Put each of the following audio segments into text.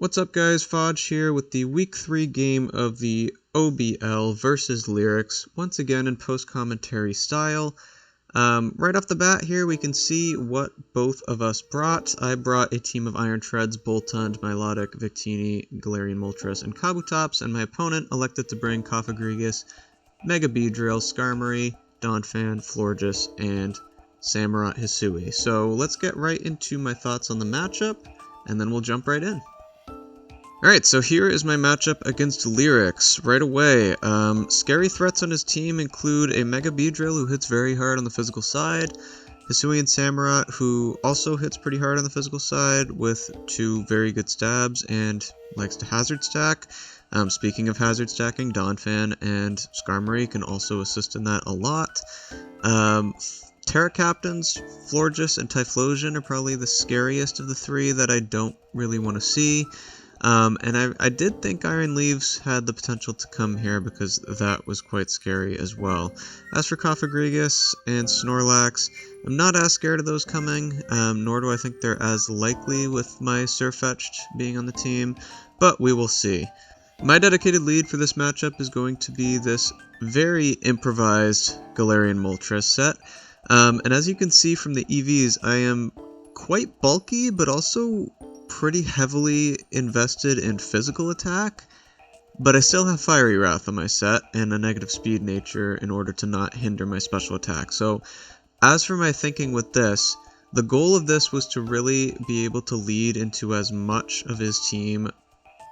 What's up guys, Fodge here with the Week 3 game of the OBL versus Lyrics, once again in post-commentary style. Right off the bat here we can see what both of us brought. I brought a team of Iron Treads, Boltund, Milotic, Victini, Galarian Moltres, and Kabutops, and my opponent elected to bring Cofagrigus, Mega Beedrill, Skarmory, Donphan, Florges, and Samurott Hisui. So let's get right into my thoughts on the matchup, and then we'll jump right in. Alright, so here is my matchup against Lyrics. Right away, scary threats on his team include a Mega Beedrill who hits very hard on the physical side, Hisui and Samurott who also hits pretty hard on the physical side with two very good stabs and likes to hazard stack. Speaking of hazard stacking, Donphan and Skarmory can also assist in that a lot. Terra Captains, Florges, and Typhlosion are probably the scariest of the three that I don't really want to see. And I did think Iron Leaves had the potential to come here because that was quite scary as well. As for Cofagrigus and Snorlax, I'm not as scared of those coming, nor do I think they're as likely with my Sirfetch'd being on the team, but we will see. My dedicated lead for this matchup is going to be this very improvised Galarian Moltres set, and as you can see from the EVs, I am quite bulky, but also pretty heavily invested in physical attack, but I still have Fiery Wrath on my set and a negative speed nature in order to not hinder my special attack. So as for my thinking with this, the goal of this was to really be able to lead into as much of his team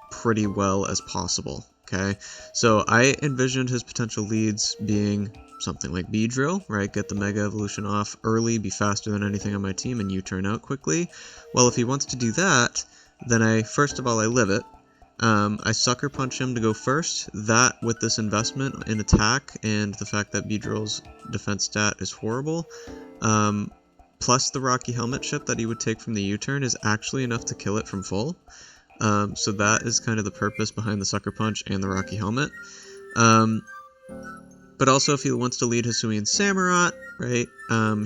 pretty well as possible, okay? So I envisioned his potential leads being something like Beedrill, right? Get the Mega Evolution off early, be faster than anything on my team, and U-turn out quickly. Well, if he wants to do that, then first of all, I live it. I Sucker Punch him to go first. That, with this investment in attack, and the fact that Beedrill's defense stat is horrible, plus the Rocky Helmet chip that he would take from the U-turn is actually enough to kill it from full. So that is kind of the purpose behind the Sucker Punch and the Rocky Helmet. But also, if he wants to lead Hisui and Samurott, right,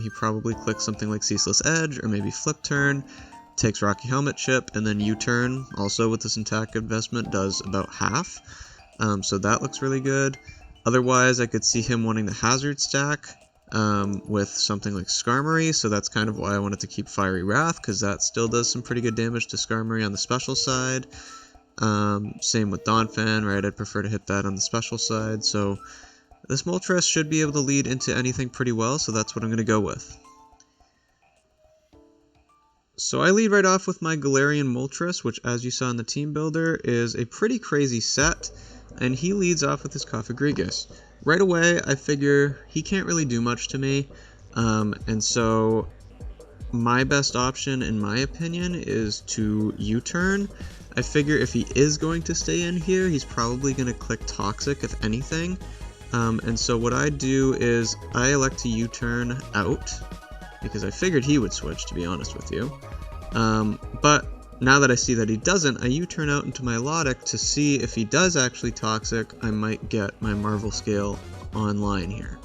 he probably clicks something like Ceaseless Edge, or maybe Flip Turn, takes Rocky Helmet Chip, and then U-turn, also with this attack investment, does about half. So that looks really good. Otherwise, I could see him wanting the Hazard Stack with something like Skarmory, so that's kind of why I wanted to keep Fiery Wrath, because that still does some pretty good damage to Skarmory on the special side. Same with Donphan, right, I'd prefer to hit that on the special side, so this Moltres should be able to lead into anything pretty well, so that's what I'm going to go with. So I lead right off with my Galarian Moltres, which, as you saw in the team builder, is a pretty crazy set, and he leads off with his Cofagrigus. Right away, I figure he can't really do much to me, and so my best option, in my opinion, is to U-turn. I figure if he is going to stay in here, he's probably going to click Toxic, if anything. And so what I do is I elect to U-turn out, because I figured he would switch, to be honest with you. But now that I see that he doesn't, I U-turn out into Milotic to see if he does actually Toxic, I might get my Marvel Scale online here.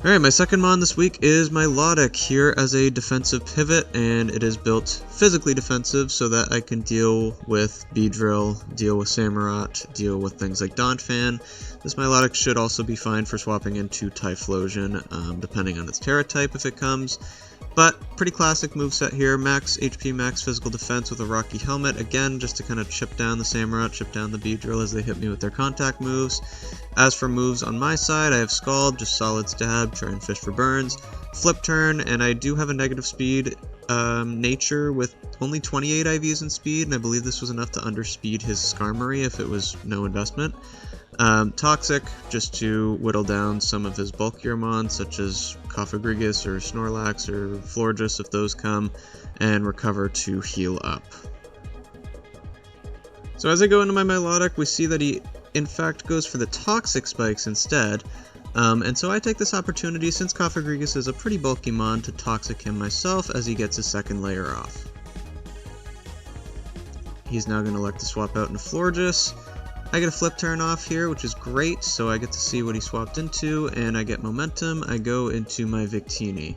Alright, my second mon this week is Milotic, here as a defensive pivot, and it is built physically defensive so that I can deal with Beedrill, deal with Samurott, deal with things like Donphan. This Milotic should also be fine for swapping into Typhlosion, depending on its Terra type if it comes. But pretty classic moveset here, max HP, max physical defense with a Rocky Helmet, again just to kind of chip down the Samurott, chip down the Beedrill as they hit me with their contact moves. As for moves on my side, I have Scald, just solid stab, try and fish for burns, Flip Turn, and I do have a negative speed nature with only 28 IVs in speed, and I believe this was enough to underspeed his Skarmory if it was no investment. Toxic, just to whittle down some of his bulkier mons, such as Cofagrigus or Snorlax or Florges if those come, and recover to heal up. So as I go into my Milotic, we see that he in fact goes for the Toxic Spikes instead, and so I take this opportunity, since Cofagrigus is a pretty bulky mon, to Toxic him myself as he gets his second layer off. He's now going to elect to swap out into Florges. I get a Flip Turn off here, which is great, so I get to see what he swapped into, and I get momentum. I go into my Victini.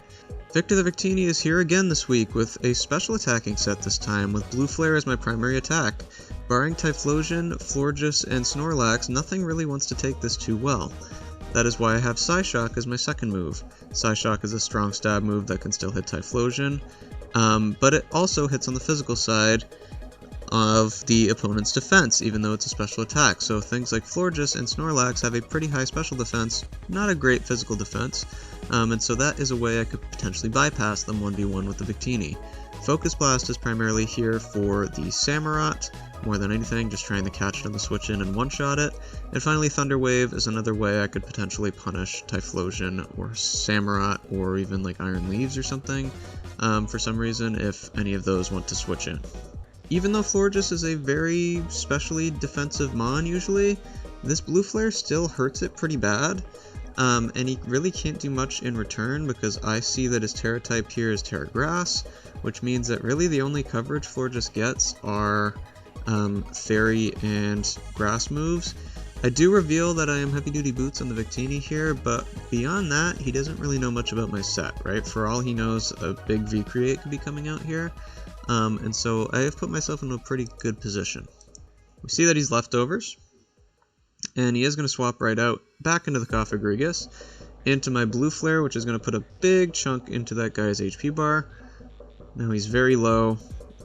Victor the Victini is here again this week with a special attacking set this time, with Blue Flare as my primary attack. Barring Typhlosion, Florges, and Snorlax, nothing really wants to take this too well. That is why I have Psyshock as my second move. Psyshock is a strong stab move that can still hit Typhlosion, but it also hits on the physical side of the opponent's defense, even though it's a special attack. So things like Florges and Snorlax have a pretty high special defense, not a great physical defense, and so that is a way I could potentially bypass them 1v1 with the Victini. Focus Blast is primarily here for the Samurott, more than anything, just trying to catch it on the switch in and one-shot it. And finally, Thunder Wave is another way I could potentially punish Typhlosion or Samurott or even like Iron Leaves or something, for some reason, if any of those want to switch in. Even though Florges is a very specially defensive mon usually, this Blue Flare still hurts it pretty bad, and he really can't do much in return because I see that his Terra type here is Terra Grass, which means that really the only coverage Florges gets are Fairy and Grass moves. I do reveal that I am Heavy Duty Boots on the Victini here, but beyond that, he doesn't really know much about my set, right? For all he knows, a big V-Create could be coming out here. And so I have put myself in a pretty good position. We see that he's leftovers, and he is going to swap right out back into the Cofagrigus, into my Blue Flare, which is going to put a big chunk into that guy's HP bar. Now he's very low,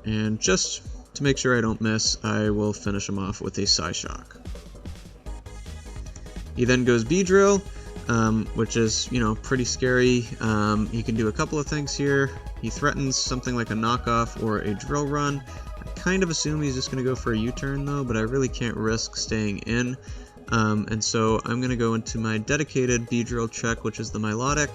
and just to make sure I don't miss, I will finish him off with a Psyshock. He then goes Beedrill, which is, pretty scary. He can do a couple of things here. He threatens something like a knockoff or a drill run. I kind of assume he's just going to go for a U-turn though, but I really can't risk staying in. And so I'm going to go into my dedicated Beedrill check, which is the Milotic.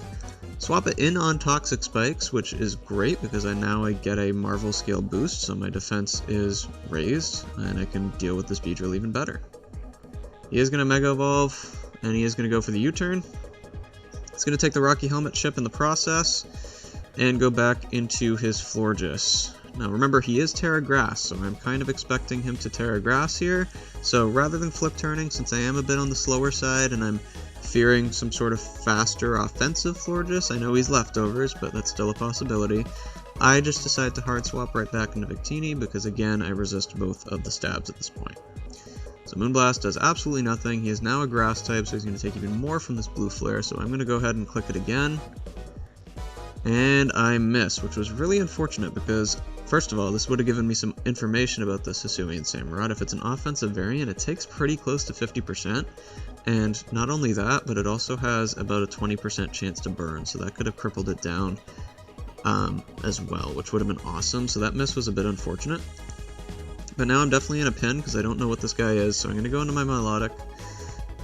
Swap it in on Toxic Spikes, which is great because I get a Marvel scale boost, so my defense is raised, and I can deal with this Beedrill even better. He is going to Mega Evolve, and he is going to go for the U-turn. He's going to take the Rocky Helmet chip in the process, and go back into his Florges. Now remember, he is Terra Grass, so I'm kind of expecting him to Terra Grass here. So rather than flip turning, since I am a bit on the slower side, and I'm fearing some sort of faster offensive Florges, I know he's leftovers, but that's still a possibility, I just decide to hard swap right back into Victini, because again, I resist both of the stabs at this point. So Moonblast does absolutely nothing. He is now a Grass type, so he's going to take even more from this Blue Flare, so I'm going to go ahead and click it again. And I miss, which was really unfortunate because, first of all, this would have given me some information about the Hisuian Samurott. If it's an offensive variant, it takes pretty close to 50%, and not only that, but it also has about a 20% chance to burn, so that could have crippled it down as well, which would have been awesome. So that miss was a bit unfortunate. But now I'm definitely in a pin because I don't know what this guy is, so I'm going to go into my Milotic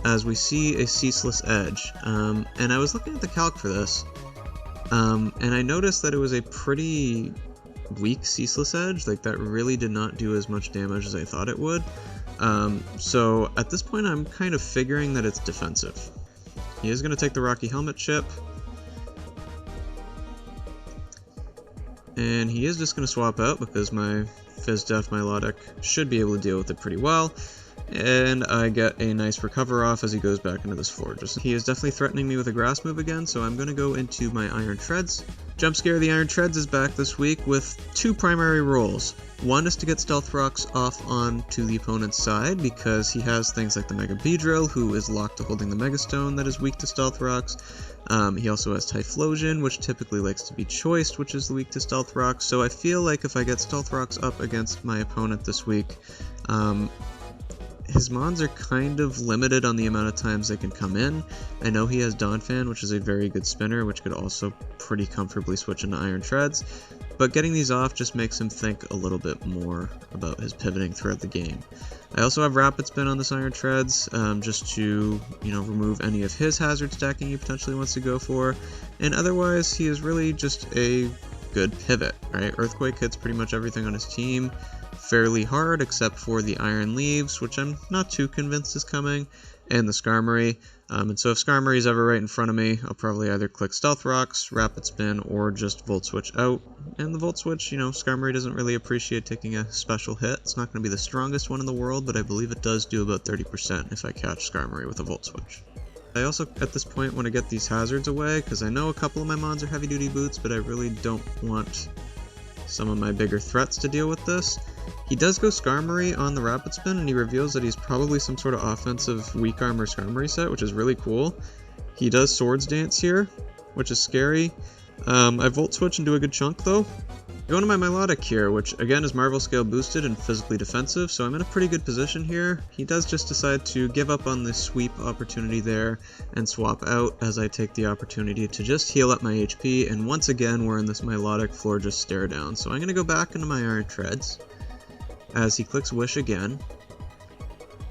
as we see a Ceaseless Edge. And I was looking at the calc for this, and I noticed that it was a pretty weak Ceaseless Edge, like that really did not do as much damage as I thought it would. So at this point I'm kind of figuring that it's defensive. He is going to take the Rocky Helmet chip, and he is just going to swap out because my Fizdef Milotic should be able to deal with it pretty well. And I get a nice recover off as he goes back into this Florges. He is definitely threatening me with a Grass move again, so I'm going to go into my Iron Treads. Jump Scare the Iron Treads is back this week with two primary roles. One is to get Stealth Rocks off onto the opponent's side because he has things like the Mega Beedrill, who is locked to holding the Mega Stone that is weak to Stealth Rocks. He also has Typhlosion, which typically likes to be choiced, which is weak to Stealth Rocks. So I feel like if I get Stealth Rocks up against my opponent this week, his mons are kind of limited on the amount of times they can come in. I know he has Donphan, which is a very good spinner, which could also pretty comfortably switch into Iron Treads, but getting these off just makes him think a little bit more about his pivoting throughout the game. I also have Rapid Spin on this Iron Treads, just to, remove any of his hazard stacking he potentially wants to go for, and otherwise he is really just a good pivot, right? Earthquake hits pretty much everything on his team fairly hard, except for the Iron Leaves, which I'm not too convinced is coming, and the Skarmory. And so if Skarmory is ever right in front of me, I'll probably either click Stealth Rocks, Rapid Spin, or just Volt Switch out. And the Volt Switch, Skarmory doesn't really appreciate taking a special hit. It's not going to be the strongest one in the world, but I believe it does do about 30% if I catch Skarmory with a Volt Switch. I also, at this point, want to get these hazards away, because I know a couple of my mons are heavy-duty boots, but I really don't want some of my bigger threats to deal with this. He does go Skarmory on the Rapid Spin, and he reveals that he's probably some sort of offensive weak armor Skarmory set, which is really cool. He does Swords Dance here, which is scary. I Volt Switch and do a good chunk, though. Going to my Milotic here, which again is Marvel Scale boosted and physically defensive, so I'm in a pretty good position here. He does just decide to give up on the sweep opportunity there and swap out as I take the opportunity to just heal up my HP, and once again we're in this Milotic Florges stare down. So I'm going to go back into my Iron Treads as he clicks Wish again,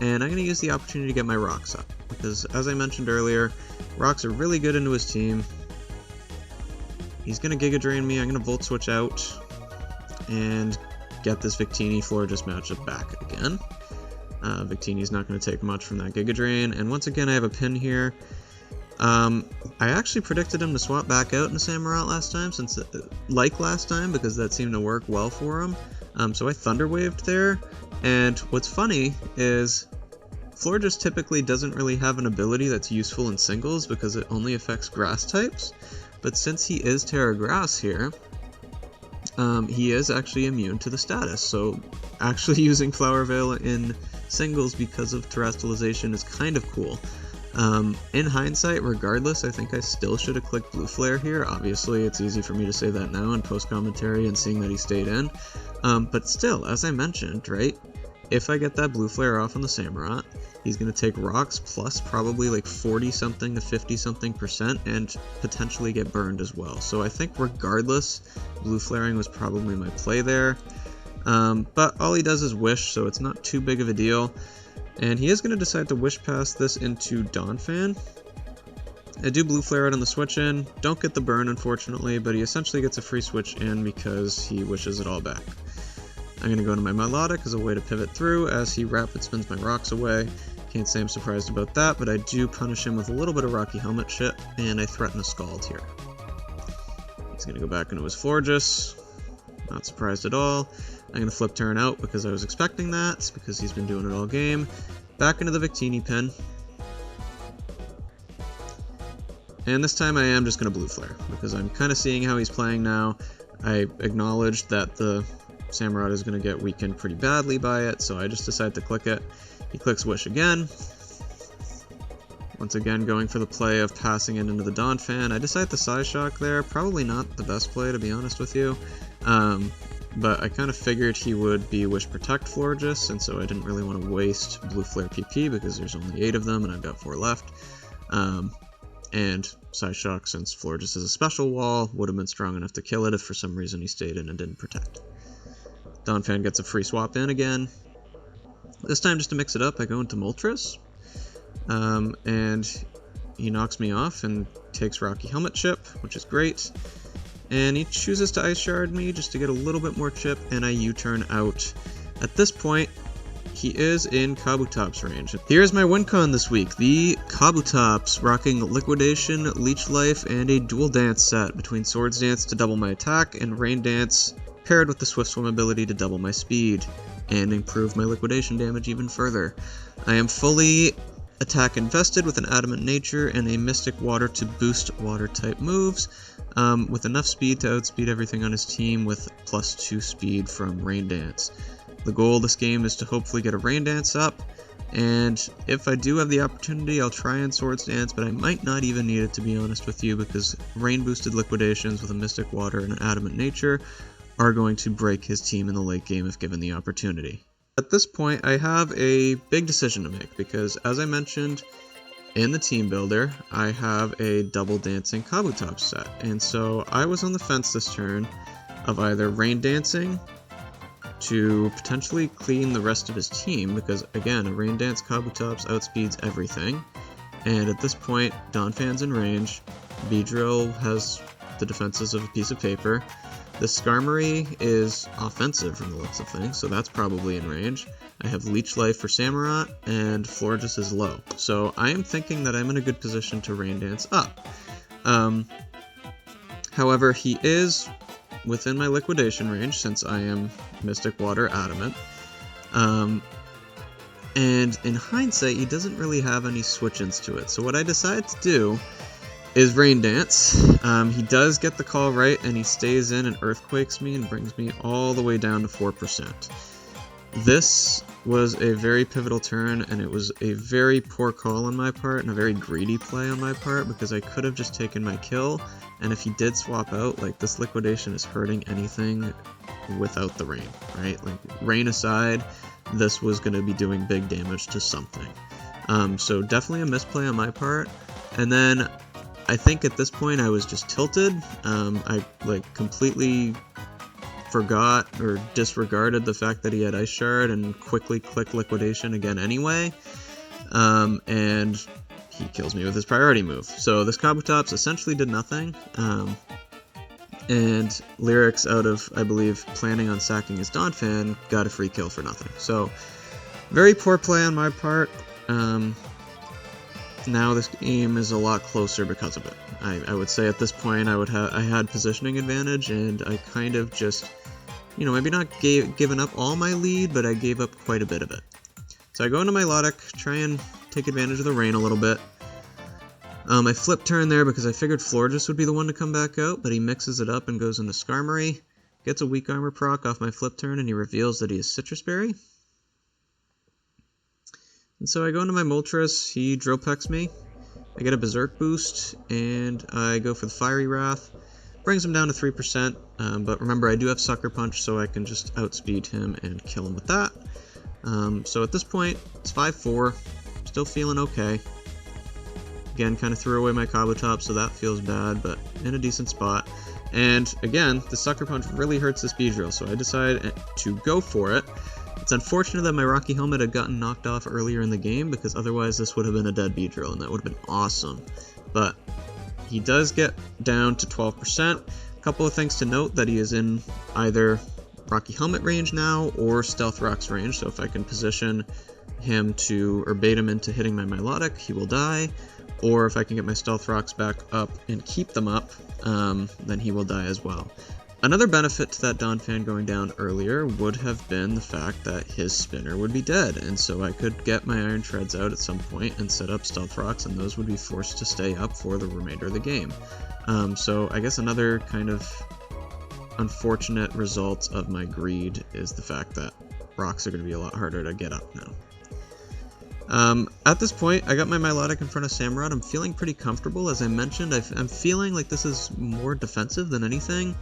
and I'm going to use the opportunity to get my Rocks up, because as I mentioned earlier, Rocks are really good into his team. He's going to Giga Drain me, I'm going to Volt Switch out, and get this Victini Florges matchup back again. Victini's not going to take much from that Giga Drain, and once again I have a pin here. I actually predicted him to swap back out into Samurott last time, last time, because that seemed to work well for him. So I Thunder Waved there, and what's funny is Florges typically doesn't really have an ability that's useful in singles because it only affects grass types. But since he is Terra Grass here, he is actually immune to the status, so actually using Flower Veil in singles because of Terastallization is kind of cool. In hindsight, regardless, I think I still should have clicked Blue Flare here. Obviously, it's easy for me to say that now in post-commentary and seeing that he stayed in. But still, as I mentioned, right, if I get that Blue Flare off on the Samurott, he's going to take Rocks plus probably like 40-something to 50-something% and potentially get burned as well. So I think regardless, Blue Flaring was probably my play there. But all he does is Wish, so it's not too big of a deal. And he is going to decide to Wish Pass this into Donphan. I do Blue Flare out on the switch in. Don't get the burn, unfortunately, but he essentially gets a free switch in because he wishes it all back. I'm going to go into my Milotic as a way to pivot through as he Rapid Spins my Rocks away. Can't say I'm surprised about that, but I do punish him with a little bit of Rocky Helmet shit, and I threaten a Scald here. He's going to go back into his Florges. Not surprised at all. I'm going to flip turn out because I was expecting that, because he's been doing it all game. Back into the Victini pin. And this time I am just going to Blue Flare, because I'm kind of seeing how he's playing now. I acknowledged that the Samurott is going to get weakened pretty badly by it, so I just decide to click it. He clicks Wish again. Once again, going for the play of passing it into the Donphan. I decide the Psyshock there. Probably not the best play, to be honest with you. But I kind of figured he would be Wish Protect Florges, and so I didn't really want to waste Blue Flare PP because there's only 8 of them and I've got 4 left. And Psyshock, since Florges is a special wall, would have been strong enough to kill it if for some reason he stayed in and didn't protect. Donphan gets a free swap in again. This time, just to mix it up, I go into Moltres. And he knocks me off and takes Rocky Helmet chip, which is great. And he chooses to Ice Shard me just to get a little bit more chip, and I U-turn out. At this point, he is in Kabutops range. Here's my win con this week. The Kabutops, rocking Liquidation, Leech Life, and a Dual Dance set between Swords Dance to double my attack and Rain Dance paired with the Swift Swim ability to double my speed and improve my liquidation damage even further. I am fully attack invested with an Adamant Nature and a Mystic Water to boost water type moves, with enough speed to outspeed everything on his team with +2 speed from Rain Dance. The goal of this game is to hopefully get a Rain Dance up, and if I do have the opportunity, I'll try and Swords Dance, but I might not even need it, to be honest with you, because Rain boosted liquidations with a Mystic Water and an Adamant Nature are going to break his team in the late game if given the opportunity. At this point, I have a big decision to make, because as I mentioned in the team builder, I have a double dancing Kabutops set, and so I was on the fence this turn of either Rain Dancing to potentially clean the rest of his team, because again, a Rain Dance Kabutops outspeeds everything, and at this point, Donphan's in range, Beedrill has the defenses of a piece of paper, the Skarmory is offensive from the looks of things, so that's probably in range. I have Leech Life for Samurott, and Florges is low. So I am thinking that I'm in a good position to Rain Dance up. However, he is within my liquidation range since I am Mystic Water Adamant. And in hindsight, he doesn't really have any switch-ins to it. So what I decided to do is Rain Dance. He does get the call right, and he stays in and Earthquakes me and brings me all the way down to 4%. This was a very pivotal turn, and it was a very poor call on my part and a very greedy play on my part, because I could have just taken my kill, and if he did swap out, like, this liquidation is hurting anything without the rain, right? Like, rain aside, this was going to be doing big damage to something. So definitely a misplay on my part. And then I think at this point I was just tilted. I like completely forgot or disregarded the fact that he had Ice Shard and quickly clicked Liquidation again anyway. And he kills me with his priority move. So this Kabutops essentially did nothing. And Lyrics, out of, I believe, planning on sacking his Donphan, got a free kill for nothing. So, very poor play on my part. Now this game is a lot closer because of it. I would say at this point I had positioning advantage, and I kind of just, you know, maybe not given up all my lead, but I gave up quite a bit of it. So I go into Milotic, try and take advantage of the rain a little bit. I flip turn there because I figured Florges would be the one to come back out, but he mixes it up and goes into Skarmory, gets a weak armor proc off my flip turn, and he reveals that he is Citrus Berry. And so I go into my Moltres, he Drill Pecks me, I get a Berserk boost, and I go for the Fiery Wrath. Brings him down to 3%, but remember I do have Sucker Punch, so I can just outspeed him and kill him with that. So at this point, it's 5-4, still feeling okay. Again, kind of threw away my Kabutops, so that feels bad, but in a decent spot. And again, the Sucker Punch really hurts this Beedrill, so I decide to go for it. It's unfortunate that my Rocky Helmet had gotten knocked off earlier in the game, because otherwise this would have been a dead Beedrill, and that would have been awesome. But he does get down to 12%. A couple of things to note, that he is in either Rocky Helmet range now or Stealth Rock's range, so if I can position him to, or bait him into hitting my Milotic, he will die. Or if I can get my Stealth Rocks back up and keep them up, then he will die as well. Another benefit to that Donphan going down earlier would have been the fact that his spinner would be dead, and so I could get my Iron Treads out at some point and set up Stealth Rocks, and those would be forced to stay up for the remainder of the game. So I guess another kind of unfortunate result of my greed is the fact that rocks are going to be a lot harder to get up now. At this point, I got my Milotic in front of Samurott. I'm feeling pretty comfortable. As I mentioned, I'm feeling like this is more defensive than anything,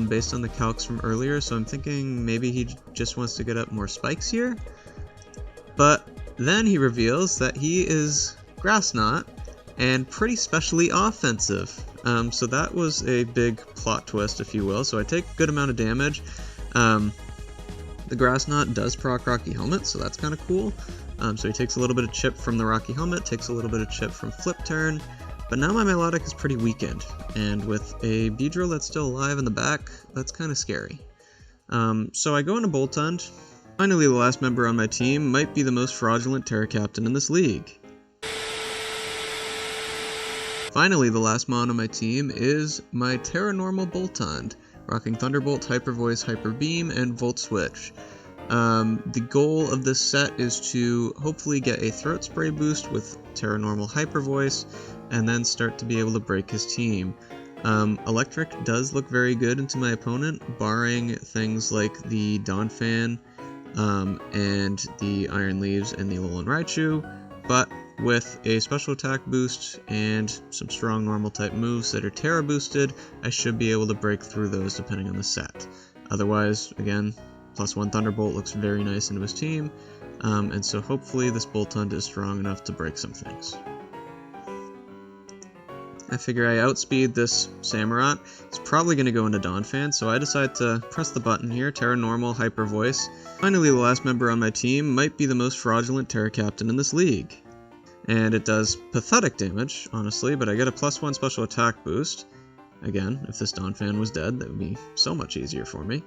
based on the calcs from earlier, so I'm thinking maybe he just wants to get up more spikes here. But then he reveals that he is Grass Knot, and pretty specially offensive. So that was a big plot twist, if you will. So I take a good amount of damage. The Grass Knot does proc Rocky Helmet, so that's kind of cool. So he takes a little bit of chip from the Rocky Helmet, takes a little bit of chip from Flip Turn, but now my Milotic is pretty weakened, and with a Beedrill that's still alive in the back, that's kind of scary. So I go into Boltund. Finally, the last member on my team might be the most fraudulent Terra Captain in this league. Finally, the last mon on my team is my Terra Normal Boltund, rocking Thunderbolt, Hyper Voice, Hyper Beam, and Volt Switch. The goal of this set is to hopefully get a Throat Spray boost with Terra Normal Hyper Voice, and then start to be able to break his team. Electric does look very good into my opponent, barring things like the Donphan, and the Iron Leaves and the Alolan Raichu, but with a special attack boost and some strong normal type moves that are Terra boosted, I should be able to break through those depending on the set. Otherwise, again, +1 Thunderbolt looks very nice into his team, and so hopefully this Boltund is strong enough to break some things. I figure I outspeed this Samurott. It's probably going to go into Donphan, so I decide to press the button here, Terra Normal, Hyper Voice. Finally, the last member on my team might be the most fraudulent Terra Captain in this league. And it does pathetic damage, honestly, but I get a +1 special attack boost. Again, if this Donphan was dead, that would be so much easier for me.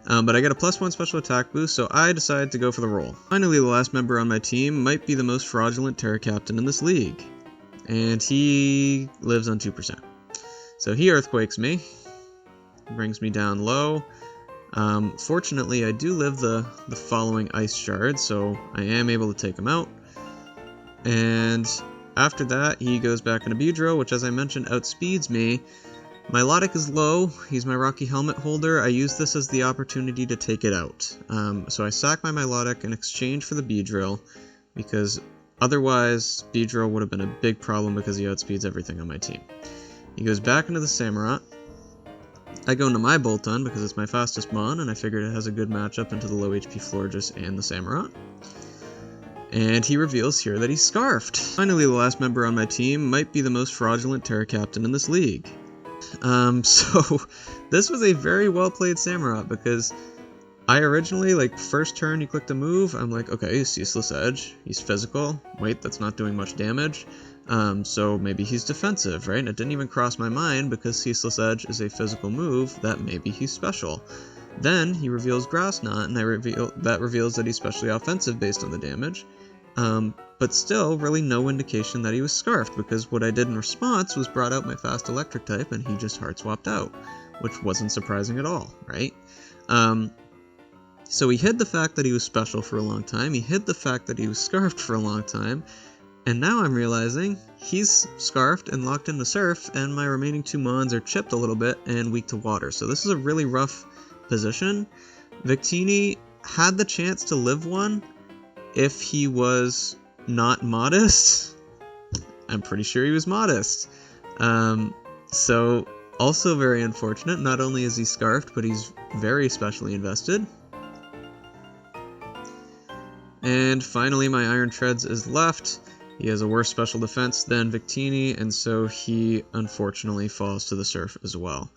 But I get a +1 special attack boost, so I decide to go for the roll. Finally, the last member on my team might be the most fraudulent Terra Captain in this league. And he lives on 2%. So he Earthquakes me, brings me down low, Fortunately, I do live the following ice shard, so I am able to take him out. And after that, he goes back into Beedrill, which, as I mentioned, outspeeds me. Milotic is low. He's my Rocky Helmet holder. I use this as the opportunity to take it out. So I sack my Milotic in exchange for the Beedrill, because otherwise Beedrill would have been a big problem because he outspeeds everything on my team. He goes back into the Samurott. I go into my Boltund because it's my fastest mon, and I figured it has a good matchup into the low HP Florges and the Samurott. And he reveals here that he's Scarfed. Finally, the last member on my team might be the most fraudulent Terra Captain in this league. So this was a very well played Samurott, because I originally, like, first turn you click the move, I'm like, okay, he's Ceaseless Edge, he's physical, wait, that's not doing much damage, so maybe he's defensive, right? And it didn't even cross my mind, because Ceaseless Edge is a physical move, that maybe he's special. Then he reveals Grass Knot, and that reveals that he's specially offensive based on the damage. But still, really no indication that he was Scarfed, because what I did in response was brought out my fast electric type, and he just hard swapped out, which wasn't surprising at all, right? So he hid the fact that he was special for a long time, he hid the fact that he was Scarfed for a long time, and now I'm realizing he's Scarfed and locked into Surf, and my remaining two mons are chipped a little bit and weak to water, so this is a really rough position. Victini had the chance to live one if he was not modest. I'm pretty sure he was modest. So also very unfortunate. Not only is he Scarfed, but he's very specially invested. And finally, my Iron Treads is left. He has a worse special defense than Victini, and so he unfortunately falls to the Surf as well.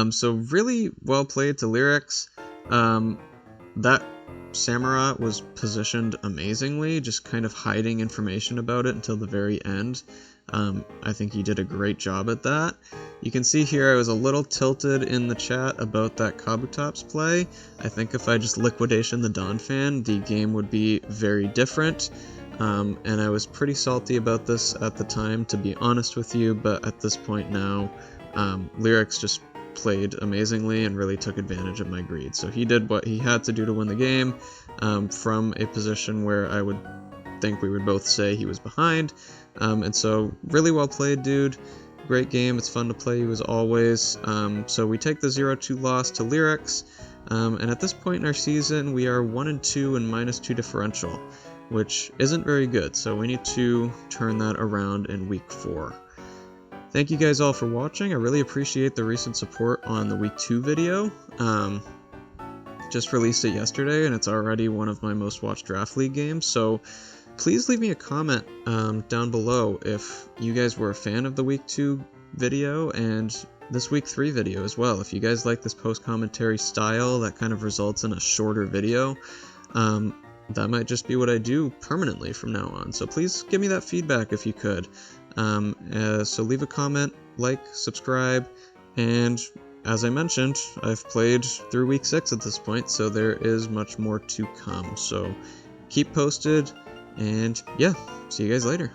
So really well played to Lyrics. That Samurott was positioned amazingly, just kind of hiding information about it until the very end. I think he did a great job at that. You can see here I was a little tilted in the chat about that Kabutops play. I think if I just Liquidation the Donphan, the game would be very different. And I was pretty salty about this at the time, to be honest with you, but at this point now, Lyrics just played amazingly and really took advantage of my greed. So he did what he had to do to win the game, from a position where I would think we would both say he was behind. And so really well played, dude. Great game. It's fun to play you as always. So we take the 0-2 loss to Lyrics. And at this point in our season, we are 1-2 and -2 differential, which isn't very good. So we need to turn that around in week 4. Thank you guys all for watching. I really appreciate the recent support on the week 2 video. Just released it yesterday, and it's already one of my most watched Draft League games. So please leave me a comment down below if you guys were a fan of the week 2 video and this week 3 video as well. If you guys like this post-commentary style that kind of results in a shorter video, that might just be what I do permanently from now on. So please give me that feedback if you could. So leave a comment, like, subscribe, and as I mentioned, I've played through week 6 at this point, so there is much more to come. So keep posted, and yeah, see you guys later.